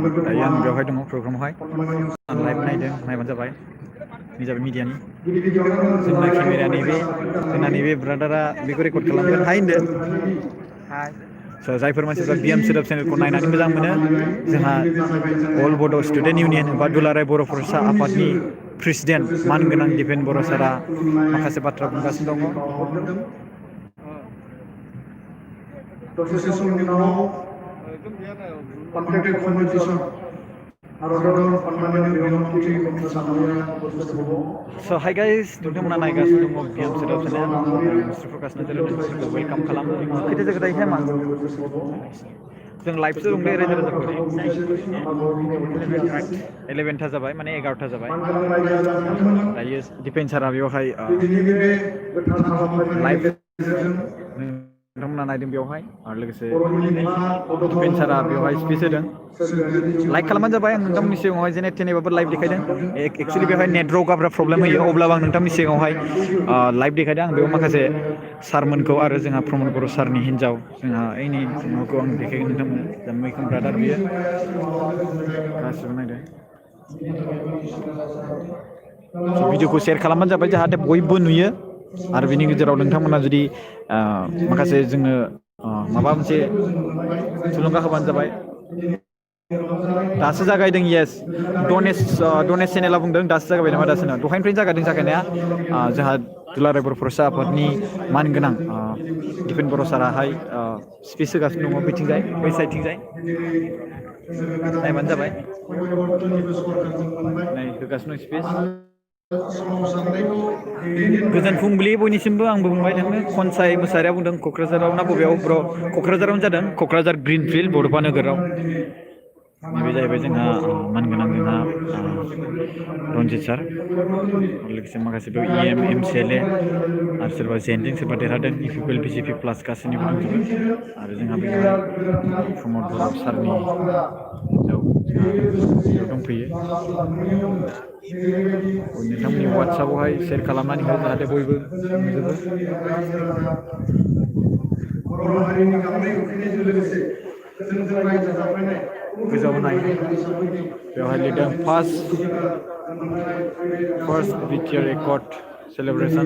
दायो आं बेवहाय दङ प्रग्रामावहाय आं लाइभ नायबानो जाबाय जाबाय मिडियानि जोंना केमेरानि जोंना नैबे ब्रादारा बेखौ रेकर्ड खालामगोन हाय होनदो जायफोर मानसिफ्रा बिएम सोदोब चेनेलखौ नायनानै मोजां मोनो जोंहा अल बड' स्टुडेन्ट इउनियन बा दुलाराय बर' फरायसा आफादनि प्रेसिडेन्ट मानगोनां दिपेन बर' सारा माखासे बाथ्रा बुंगासिनो दङ दसे समनि उनाव कन्ट्रेक्ट कम्पिटिशन भारताव सन्मानित गृहमन्त्री अमित शाहया उपस्थित होबो So hi guys, नोंथांमोना नायगासिनो दङ बिएम सोदोब चेनेल मिस्टार प्रकाश नार्जारि नोंसोरखौ वेलकाम खालामो खैथा जायगा दायो हेमा जों लाइभसो दं दे रायजो राजाफोरनि 11था जाबाय माने 11था जाबाय दायो दिपेन सारा बेवहाय लाइभ नोंथांमोना नायदों बेवहाय आरो लोगोसे दिपेन सारा बेवहाय स्पिच होदों लाइक खालामबानो जाबाय आं नोंथांमोननि सिगाङावहाय जेने थेनेबाबो लाइभ देखायदों एक्चुअलि बेवहाय नेटवर्क गाब्रा प्रब्लेम होयो अब्लाबो आं नोंथांनि सिगाङावहाय लाइभ देखायदों आं बेयाव माखासे सारमोनखौ आरो जोंहा प्रमद बर' सारनि हिन्जाव जोंहा ऐनि माबाखौ आं देखायगोन नोंथांमोननो दा मैखोम ब्रादार बियो गासिबो नायदों भिडिअखौ शेयार खालामबानो जाबाय जाहाथे बयबो नुयो आरो बिनि गेजेराव नोंथांमोना जुदि माखासे जोंनो माबा मोनसे थुलुंगा होबानो जाबाय दासो जागायदों येस डनेश चेनेला बुंदों दासो जागायबाय नामा दासो दहायनिफ्रायनो जागायदों जागायनाया जोंहा दुलाराय बर' फरायसा आफादनि मानगोनां दिपेन बर' साराहाय स्पिच होगासिनो दङ बिथिंजाय बै साइडथिंजाय नायबानो जाबाय नै होगासिनो दं स्पिच गोजोन फुंबिलि बयनिसिमबो आंबो बुंबाय थाङो खनसाय मोसाहारिया बुंदों क'क्राझाराव ना बबेयाव क'क्राझारावनो जादों क'क्राझार ग्रिनफिल्ड बड'फा नोगोराव नैबे जाहैबाय जोंहा मानगोनां जोंहा रन्जित सार लोगोसे माखासे बेयाव इएम एमसिएलए आरो सोरबा जेनदों सोरबा देरहादों इउपिपिएल बिजेपि प्लास गासैनिबो दंजोबो आरो जोंहा बेवहाय प्रमद बर' सारनि हिन्जाव बेयाव दंफैयो नोंथांमोननि वाट्सआपआवहाय शेयार खालामनानै हो जाहाथे बयबो नुजोबो बर' हारिनि गांनाय उखैनायजों लोगोसे गोजोनजों रायजो जाफैनाय गोजाव नाय बेवहाय लिरदों फार्स्ट बिटिआर रेकर्ड सेलेब्रेसन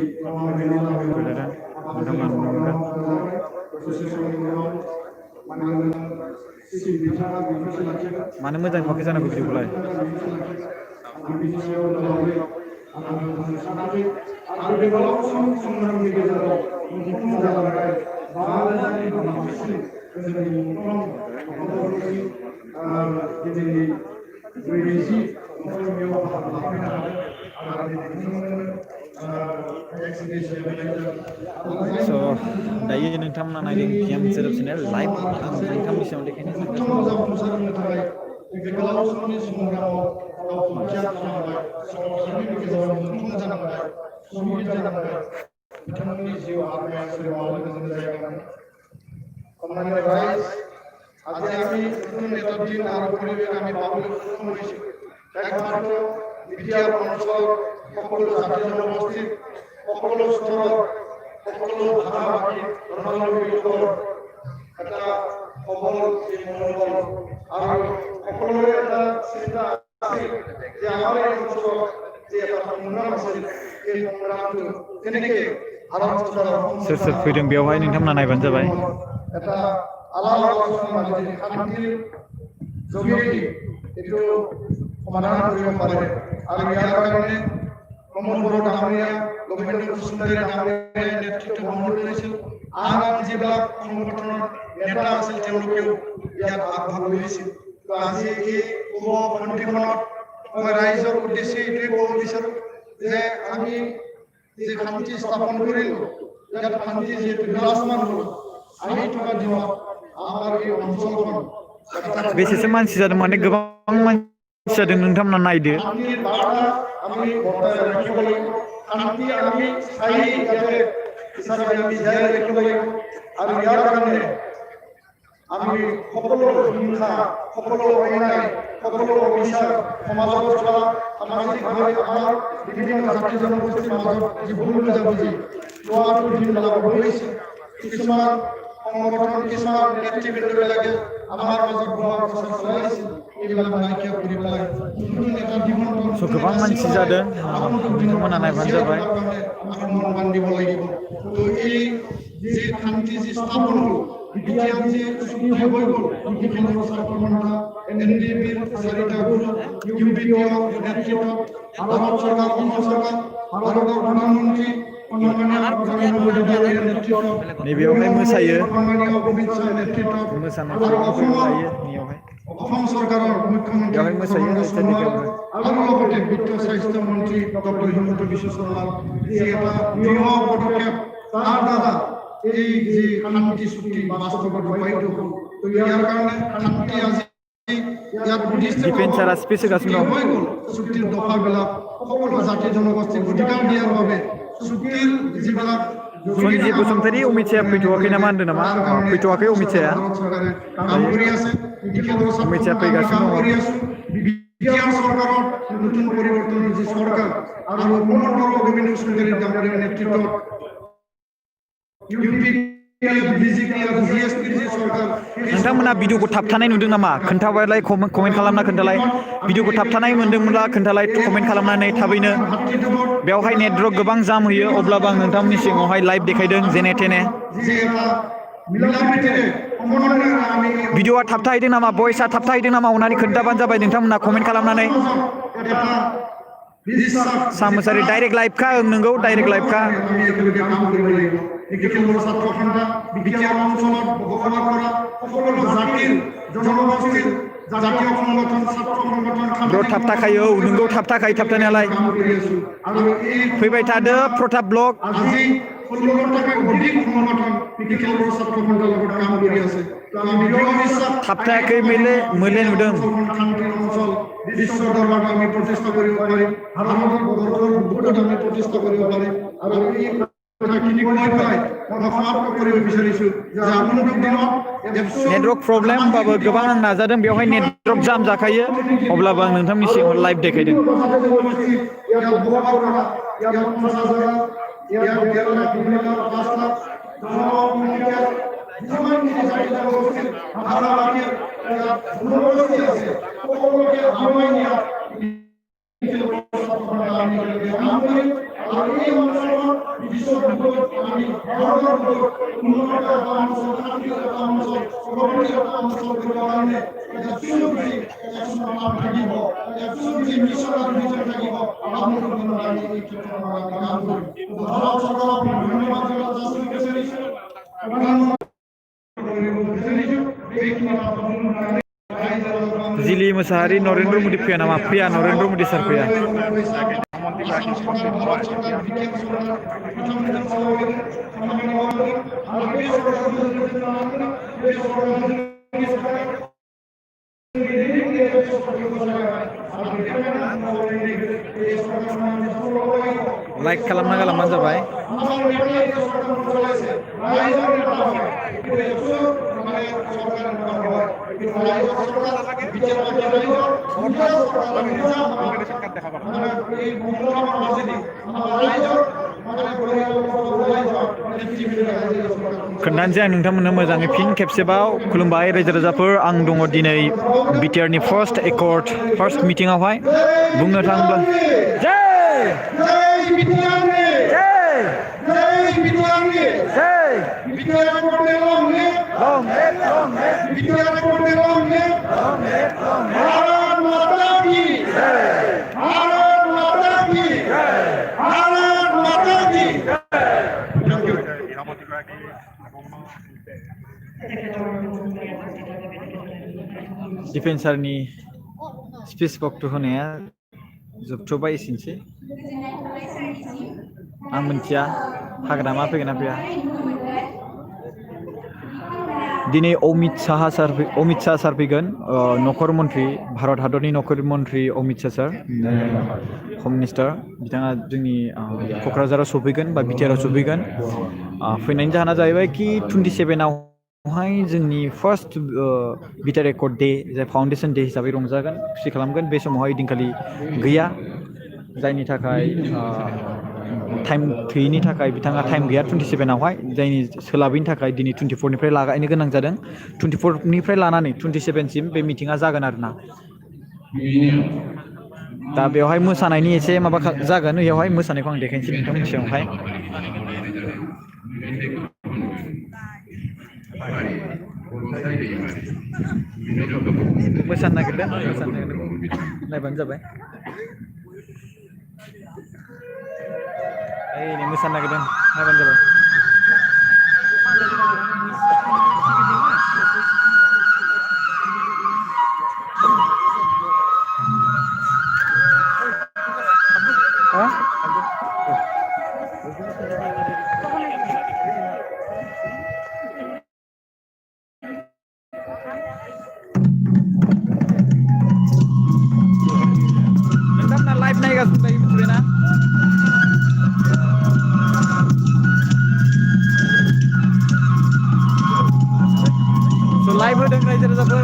लिरदों नोंथांमोना नुनो मोनगोन मानो मोजां नुवाखै जानांगौ भिडिअखौलाय आरो बे गोलाव समनि संग्रामनि गेजेराव मुंख्लं जालांनाय 5,000नि बांसिन जोंनि मुंख्लं न'खरफोरनि दिनै 40 न'खरनियाव बाहागो लाफैनो हादों आरो बिथांमोननो स' दायो नोंथांमोना नायदों बिएम सोदोब चेनेल लाइभ आं नोंथांनि सिगाङाव देखायनो मोगथाङाव जाफुंसार होनो थाखाय बे गोलाव समनि संग्रामाव गावखौ थियाग खालामबाय सोमावसारनायनि गेजेराव मुंख्लं जानांबाय शहीद जानांबाय बिथांमोननि जिउ आत्माया सोरगोआव गोजोन जायगा मोनो সম্মানিত রাইজ আজি আমি নতুন এটা দিন আর পরিবেশ আমি পাবলৈ সক্ষম হৈছো একমাত্ৰ বিটিআৰ অঞ্চলৰ সকলো জাতি জনগোষ্ঠী সকলো স্তৰৰ সকলো ভাষা ভাষী ধৰ্মাৱলম্বী লোকৰ এটা সবল মনোবল আৰু সকলোৰে এটা চিন্তা আছিল যে আমাৰ এই অঞ্চলত যে এটা সংগ্ৰাম আছিল এই সংগ্ৰামটো কেনেকৈ ভাৰত চৰকাৰৰ सोर सोर फैदों बेवहाय नोंथांमोना नायबानो जाबाय এটা আলাপ আলোচনাৰ মাজেদি শান্তিৰ যোগেদি এইটো সমাধান কৰিব পাৰে আৰু ইয়াৰ কাৰণে প্ৰমোদ বড়ো ডাঙৰীয়া গোবিন্দ বসুন্ধৰা ডাঙৰীয়াই নেতৃত্ব বহন কৰিছিল আন যিবিলাক সংগঠনৰ নেতা আছিল তেওঁলোকেও ইয়াত আগভাগ লৈছিল তো আজি এই শুভ সন্ধিখনত মই ৰাইজৰ উদ্দেশ্যে এইটোৱে ক'ব বিচাৰোঁ যে আমি যে শান্তি স্থাপন কৰিলোঁ ইয়াত শান্তি যিহেতু বিৰাজমান হ'ল आंनि থকা दिनाव আমাৰ এই অঞ্চলখন बेसेसो मानसि जादों माने गोबां मानसि जादों नोंथांमोना नायदो শান্তিৰ বাৰ্তা আমি বৰ্তাই ৰাখিব লাগিব শান্তি আমি স্থায়ী ইয়াতে হিচাপে আমি জীয়াই ৰাখিব লাগিব আৰু ইয়াৰ কাৰণে আমি সকলো হিংসা সকলো অন্যায় সকলো অবিচাৰ সমাজত চলা সামাজিকভাৱে আমাৰ বিভিন্ন জাতি জনগোষ্ঠীৰ মাজত যি ভুল বুজাবুজি লোৱাটো দিন লাগব হৈছে কিছুমান সংগঠন কিছুমান নেতৃবৃন্দবিলাকে आबार बाजार गुवार प्रसार चलायसिन एब्ला नायकिया करिब्लाय नतुन नेता दिबन्धन स' गोबां मानसि जादों बिथांमोना नायबानो जाबाय आंमन बान्दिब লাগিব তো এই যে খান্তি যে স্থাপন হলো বিটিআর যে চুক্তি হয়ে গেল বিকেন্দ্র ছাত্র সন্থা এনডিপির চারিটা গ্রুপ ইউপিপিও নেতৃত্ব ভারত সরকার অসম সরকার ভারতের প্রধানমন্ত্রী नैबेयावहाय मोसायो অসম সরকারের মুখ্যমন্ত্রী मोसायो আৰু লগতে বিত্ত স্বাস্থ্য মন্ত্রী ডক্টর হিমন্ত বিশ্ব শর্মা যে এটা দৃঢ় পদক্ষেপ তার দ্বারা এই যে শান্তি চুক্তি বাস্তৱত ৰূপায়িত হ'ল তো ইয়াৰ কাৰণে শান্তি আজি ইয়াত বুদ্ধিষ্ট ডিফেন্সাৰ স্পেচ গাছিনো চুক্তিৰ দফাবিলাক সকলো জাতি জনগোষ্ঠীক অধিকাৰ দিয়াৰ বাবে চুক্তিৰ যিবিলাক सन्जिब बसुमतारी अमित शाहया फैथ'वाखै नामा होनदों नामा फैथ'वाखै अमित शाहया अमित शाह फैगासिनो दङ বিটিআর সরকারের নতুন পরিবর্তনের যে সরকার আর পুনর্বর গোবিন্দ সুন্দরী ডাঙ্গারের নেতৃত্বত ইউপি বিজেপি আর জিএসপি যে সরকার नोंथांमोना भिडिअखौ थाबथानाय नुदों नामा खोन्थाबायलाय कमेन्ट खालामना खोन्थालाय भिडिअखौ थाबथानाय मोनदोंमोनब्ला खोन्थालाय कमेन्ट खालामनानै थाबैनो बेवहाय नेटवर्क गोबां जाम होयो अब्लाबो आं नोंथांमोननि सिगाङावहाय लाइभ देखायदों जेने थेने भिडिअआ थाबथाहैदों नामा भइसआ थाबथाहैदों नामा अननानै खोन्थाबानो जाबाय नोंथांमोना कमेन्ट खालामनानै साम मुसाहारि डाइरेक्ट लाइभखा नोंगौ डाइरेक्ट लाइभखा ছাত্র সন্থা বিটিআর অঞ্চলত বসবাস কৰা সকলো জাতিৰ জনগোষ্ঠীৰ জাতীয় সংগঠন ছাত্র সংগঠন ब्र थाबथाखायो औ नोंगौ थाबथाखायो थाबथानायालाय फैबाय थादो प्रताप ब्लग আজি 16টাকৈ অধিক সংগঠন বিটিআর ছাত্র সন্থাৰ লগত কাম কৰি আছে তো আমি দৃঢ় বিশ্বাস थाबथायाखै मोले नुदों শান্তিৰ অঞ্চল বিশ্ব দৰবাৰত আমি প্ৰতিষ্ঠা কৰিব পাৰিম ভাৰতৰ বৰ্ডৰ বুকুত আমি প্ৰতিষ্ঠা কৰিব পাৰিম আৰু এই কথাখিনি কৈ মই সমাপ্ত কৰিব বিচাৰিছো যে আগন্তুক দিনত नेटवर्क प्रब्लेम होमबाबो गोबां आं नाजादों बेवहाय नेटवर्क जाम जाखायो अब्लाबो आं नोंथांनि सिगाङाव लाइभ देखायदों जिलि मुसाहारि नरेन्द्र मोदी फैया नामा फैया नरेन्द्र मोदी सार फैया लाइक खालामना गालांबानो जाबाय खोन्थानोसै आं नोंथांमोननो मोजाङै फिन खेबसेबाव खुलुमबाय रायजो राजाफोर आं दङ दिनै बिटिआरनि फार्स्ट एकर्ड फार्स्ट मिटिंआवहाय बुंनो थाङोब्ला डिफेन्सारनि स्पिच बक्थ होनाया जोबथ'बाय एसेनोसै आं मिथिया हाग्रामा फैगोन ना फैया दिनै अमित शाह सार फैगोन नखर मन्त्रि भारत हादरनि नखर मन्त्रि अमित शाह सार हम मिनिस्टार बिथाङा जोंनि क'क्राझाराव सफैगोन बा बिटिआराव सफैगोन फैनायनि जाहोना जाहैबाय कि 27आवहाय जोंनि फार्स्ट बिटिआर एकर्ड डे जाय फाउन्डेसन डे हिसाबै रंजागोन खुसि खालामगोन बे समावहाय दिनखालि गैया जायनि थाखाय टाइम थोयैनि थाखाय बिथाङा टाइम गैया 27आवहाय जायनि सोलाबैनि थाखाय दिनै 24निफ्राय लागायनो गोनां जादों 24निफ्राय लानानै 27सिम बे मिटिङा जागोन आरोना दा बेवहाय मोसानायनि एसे माबा जागोन बेयावहाय मोसानायखौ आं देखायनोसै नोंथांमोननि सिगाङावहाय मोसानो नागिरदों नायबानो जाबाय नै मोसानो नागिरदों नायबानो जाबाय नोंथांमोना लाइभ नायगासिनो दायो मिथिबायना लाइभ होदों रायजो राजाफोर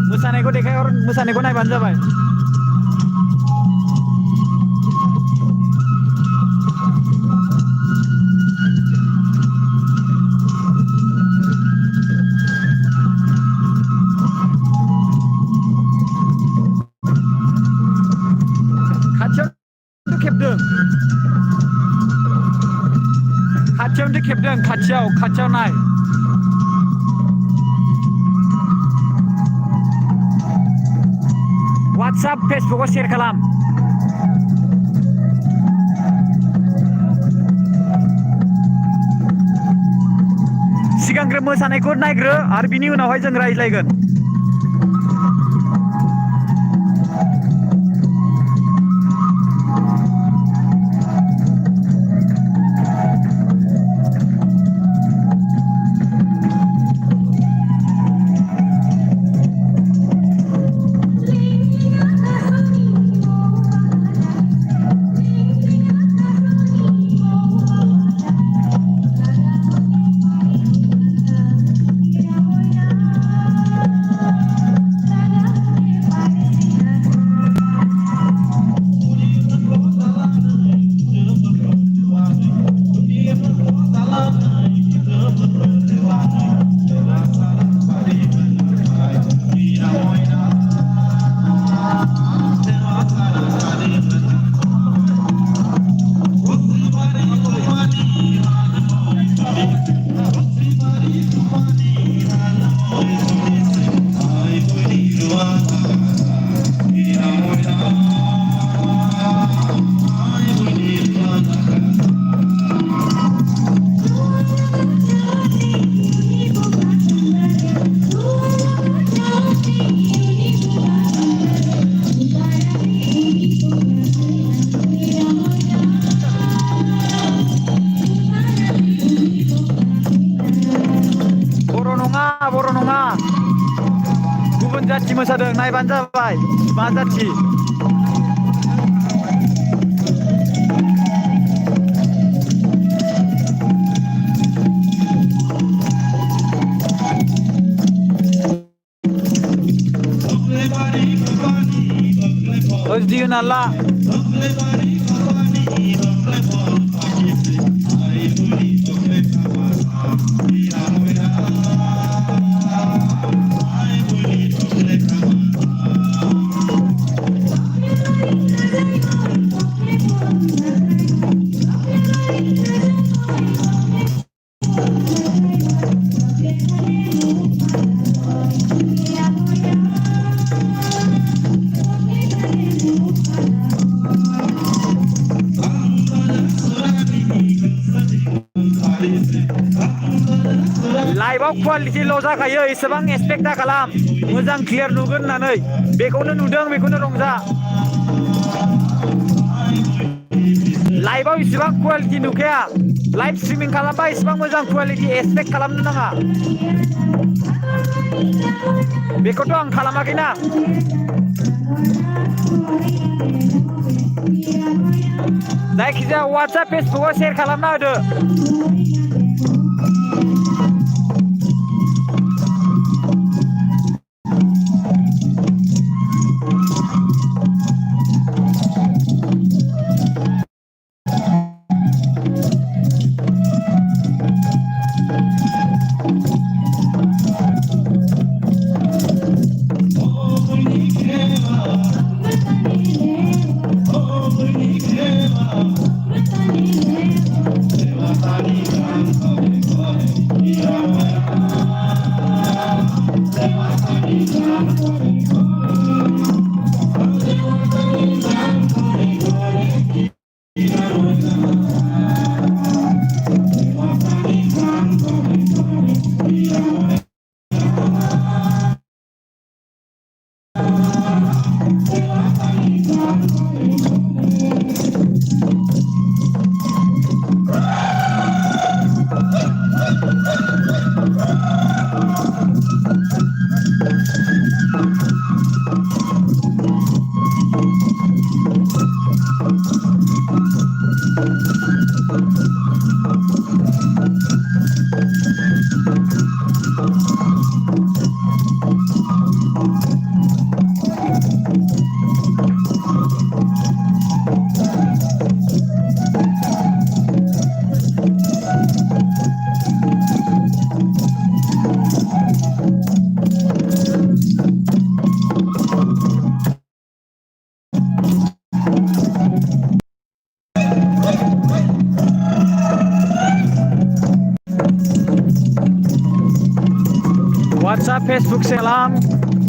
मोसानायखौ देखायहर मोसानायखौ नायबानो जाबाय खाथियावनो खेबदों खाथियाव नाय WhatsApp फेसबुकआव शेयार खालाम सिगांग्रो मोसानायखौ नायग्रो आरो बिनि उनावहाय जों रायज्लायगोन बर' नङा गुबुन जाथि मोसादों नायबानो जाबाय मा जाथि Özdi Ünal'a लाइभआव क्वालिटिल' जाखायो एसेबां एक्सपेक्ट दा खालाम मोजां क्लियार नुगोन होननानै बेखौनो नुदों बेखौनो रंजा लाइभआव इसेबां क्वालिटि नुखाया लाइभ स्ट्रिमिं खालामबा इसेबां मोजां कुवालिटि एक्सपेक्ट खालामनो नाङा बेखौथ' आं खालामाखैना जायखिजाया वाट्सएप फेसबुकआव शेयार खालामना होदो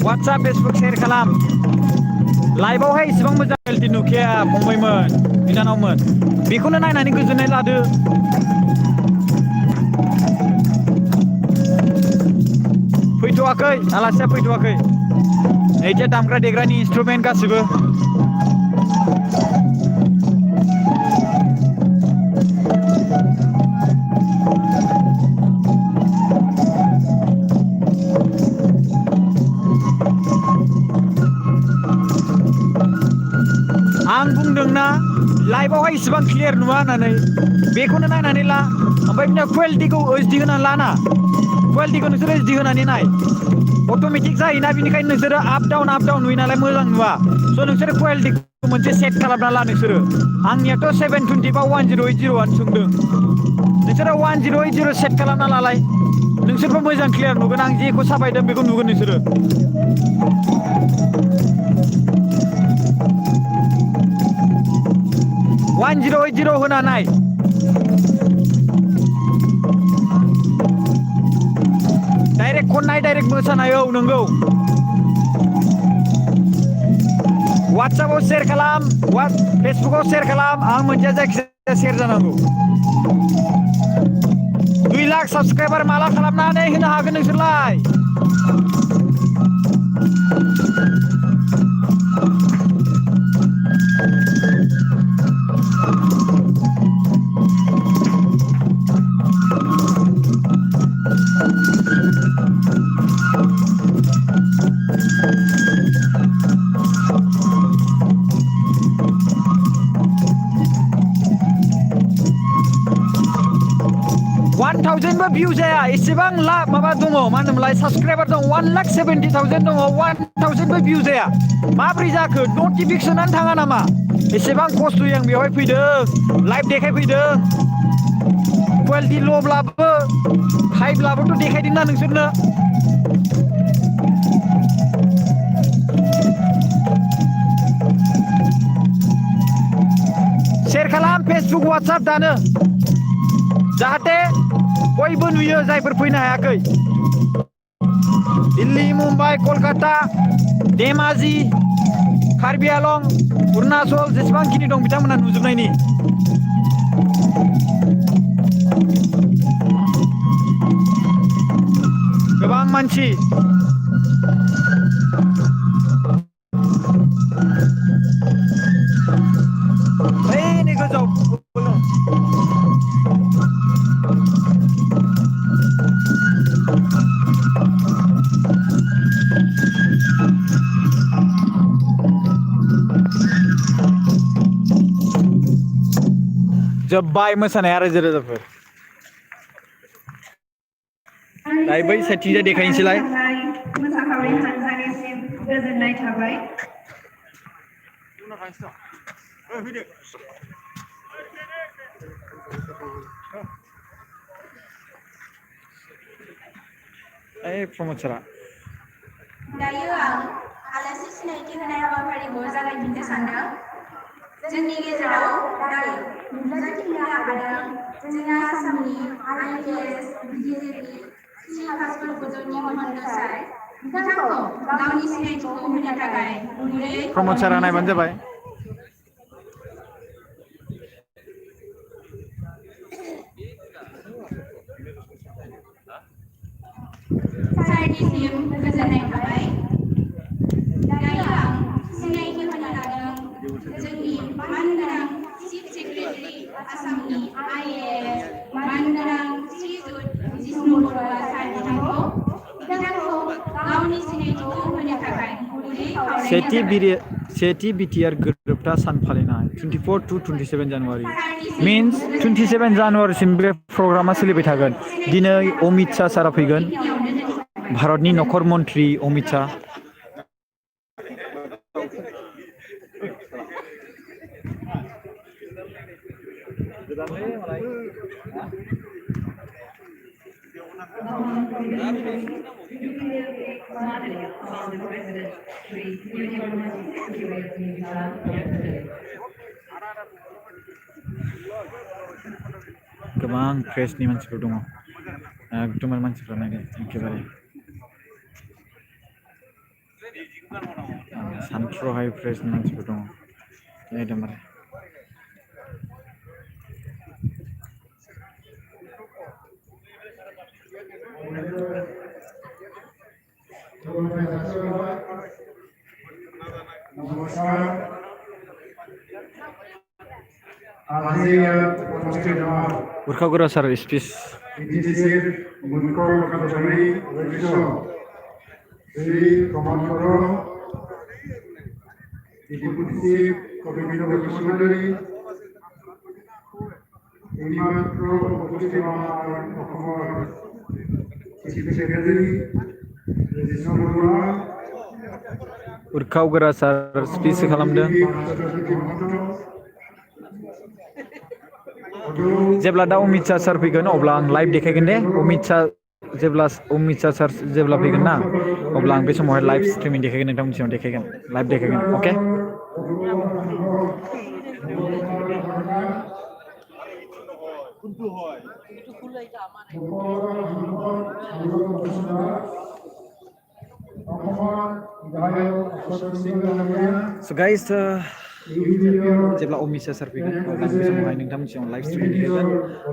WhatsApp Facebook share खालाम लाइभआवहाय इसेबां मोजां क्वालिटि नुखाया फंबायमोन बिनानावमोन बेखौनो नायनानै गोजोननाय लादो फैथ'वाखै आलासिया फैथ'वाखै नैथिया दामग्रा देग्रानि इन्सट्रुमेन्ट गासिबो आं बुंदोंना लाइभआवहाय इसेबां क्लियार नुवा होननानै बेखौनो नायनानै ला ओमफ्राय बिना कुवालिटिखौ ओइचडि होनानै लाना कुवालिटिखौ नोंसोरो ओइचडि होनानै नाय अट'मेटिक जायोना बिनिखायनो नोंसोरो आप डाउन नुयो नालाय मोजां नुवा स' नोंसोरो कुवालिटिखौ मोनसे सेट खालामना ला नोंसोरो आंनियाथ' 720 बा 1080 आनो सोंदों नोंसोरो 1080 सेट खालामना लालाय नोंसोरबो मोजां क्लियार नुगोन आं जेखौ साफायदों बेखौ नुगोन नोंसोरो 1080 होना नाय डाइरेक्ट खननाय डाइरेक्ट मोसानाय औ नंगौ वाट्सएपआव शेयार खालाम फेसबुकआव शेयार खालाम आं मोनसे जायखिजाया शेयार जानांगौ 2 लाख साबस्क्राइबार माला खालामनानै होनो हागोन नोंसोरलाय 1000 बो भिउ जाया एसेबां माबा दङ मा होनोमोनलाय साबस्क्राइबार दं 1,70,000 दङ 1000 बो भिउ जाया माब्रै जाखो नटिफिकेसनानो थाङा नामा एसेबां खस्थ'यै आं बेवहाय फैदों लाइभ देखायफैदों कुवालिटि ल'ब्लाबो हाइब्लाबोथ' देखायदोंना नोंसोरनो शेयार खालाम फेसबुक वाट्सएप दानो जाहाथे बयबो नुयो जायफोर फैनो हायाखै दिल्ली मुम्बाइ कलकाता धेमाजि कार्बि आलं अरुणाचल जेसेबांखिनि दं बिथांमोना नुजोबनायनि गोबां मानसि बै नै गोजौ जोब्बाय मोसानाया रायजो राजाफोर दायो बै साइडथिंजाय देखायनोसैलाय मोसाखावरि हानजानिसिम गोजोननाय थाबाय ओइ प्रमद सारा दायो आं आलासि सिनायथि होनाय हाबाफारिखौ जागायफिननो सानदों जोंनि गेजेराव दायो नुजाथिफैनो हादों जोंनि आसामनि IPS BJP श्री भास्कर बर'दिन महन्त सार बिथांखौ गावनि सिनायथिखौ होनो थाखाय गुरैयै प्रमद सारा नायबानो जाबाय सारनिसिम गोजोननाय थाबाय दायो आं सिनायथि होनो लादों जोंनि मानगोनां चिफ सेक्रेटारि आसामनि IAS मानगोनां श्रीजुत जिष्णु बरुवा सार बिथांखौ गावनि सिनायथिखौ होनो थाखाय गुरैयै खावलायनाय जाबाय सेथि बिटिआर गोरोबथा सान फालिनाय 24 to 27 जानुवारि मीन्स 27 जानुवारिसिम बे प्रग्रामा सोलिबाय थागोन दिनै अमित शाह सारा फैगोन भारतनि नखर मन्त्रि अमित शाह गोबां प्रेसनि मानसिफोर दङ एकदम मानसिफ्रा नायदों एखेबारे सानथ्र'हायै प्रेसनि मानसिफोर दङ नायदों मारे नमस्कार आज उपस्थित उर्खागुरा सार स्पिच मुख्य लोकसभानि अध्यक्ष श्री प्रमोद बर' डिप्टी चिफ कमिटि बसुमतारी এইমাত্ৰ উপস্থিত অসমৰ চিফ সেক্ৰেটাৰী জিষ্ণু বৰুৱা उर्खागुरा सार स्पिच खालामदों जेब्ला दा अमित शाह सार फैगोन अब्ला आं लाइभ देखायगोन दे अमित शाह सार जेब्ला फैगोन ना अब्ला आं बे समावहाय लाइभ स्ट्रिमिं देखायगोन नोंथांमोननि सिगाङाव देखायगोन लाइभ देखायगोन अके So guys, जेब्ला अमित शाह सार फैगोन अब्ला बे समावहाय नोंथांमोननि सिगाङाव लाइभ स्ट्रिमिं देखायगोन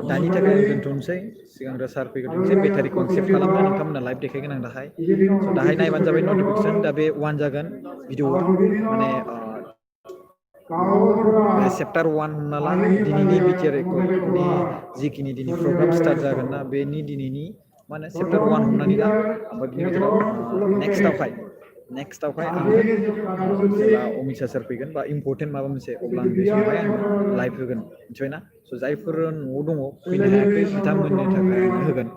दानि थाखाय आं दोनथ'नोसै सिगांग्रो सार फैगोन मोनसे बेटारि कनसेप्ट खालामनो नोंथांमोना लाइभ देखायगोन आं दाहाय स' दाहाय नायबानो जाबाय नटिफिकेसन दा बे 1 जागोन भिडिअआ माने चेप्टार 1 हमना ला दिनैनि बिटिआर एकर्डनि जिखिनि दिनै प्रग्राम स्टार्ट जागोन ना बेनि दिनैनि मा होनो चेप्टार 1 हमनानै ला ओमफ्राय बिनि गेजेराव नेक्स्टआवहाय आङो जेब्ला अमित शाह सार फैगोन बा इम्पर्टेन्ट माबा मोनसे अब्ला आं बे समावहाय आङो लाइभ होगोन मिथिबायना स' जायफोर न'आव दङ फैनो हायाखै बिथांमोननि थाखाय आङो होगोन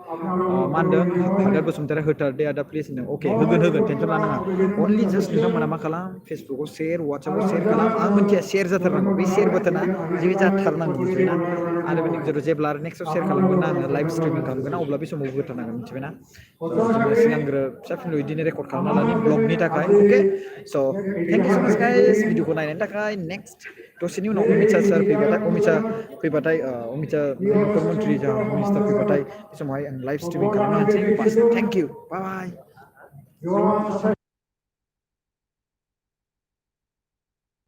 मा होनदों हादर बसुमतारी होथार दे आदा प्लिज होनदों अके होगोन टेनसन लानाङा अनलि जास्ट नोंथांमोना मा खालाम फेसबुकआव शेयार वाट्सएपआव शेयार खालाम आं मिन्थिया शेयार जाथारनांगौ बे शेयार बाटोना जे जाथारनांगौ मिथिबायना आरो बेनि गेजेराव जेब्ला आरो नेक्स्टआव शेयार खालामगोन आङो लाइभ स्ट्रिमिं खालामगोन अब्ला बे समाव होथारनांगोन मिथिबायना जोङो सिगांग्रो फिसा फिनल' बिदिनो रेकर्ड खालामना लानि ब्लगनि थाखाय अके स' थेंक इउ स' माच गाइस भिडिअखौ नायनायनि थाखाय नेक्स्ट दसेनि उनाव अमित शाह फैबाथाय अमित शाह नखर मन्त्रि जा मिनिस्टार फैबाथाय बे समावहाय आं लाइभ स्ट्रिमिं खालामनो हानोसै बास थेंक इउ बाय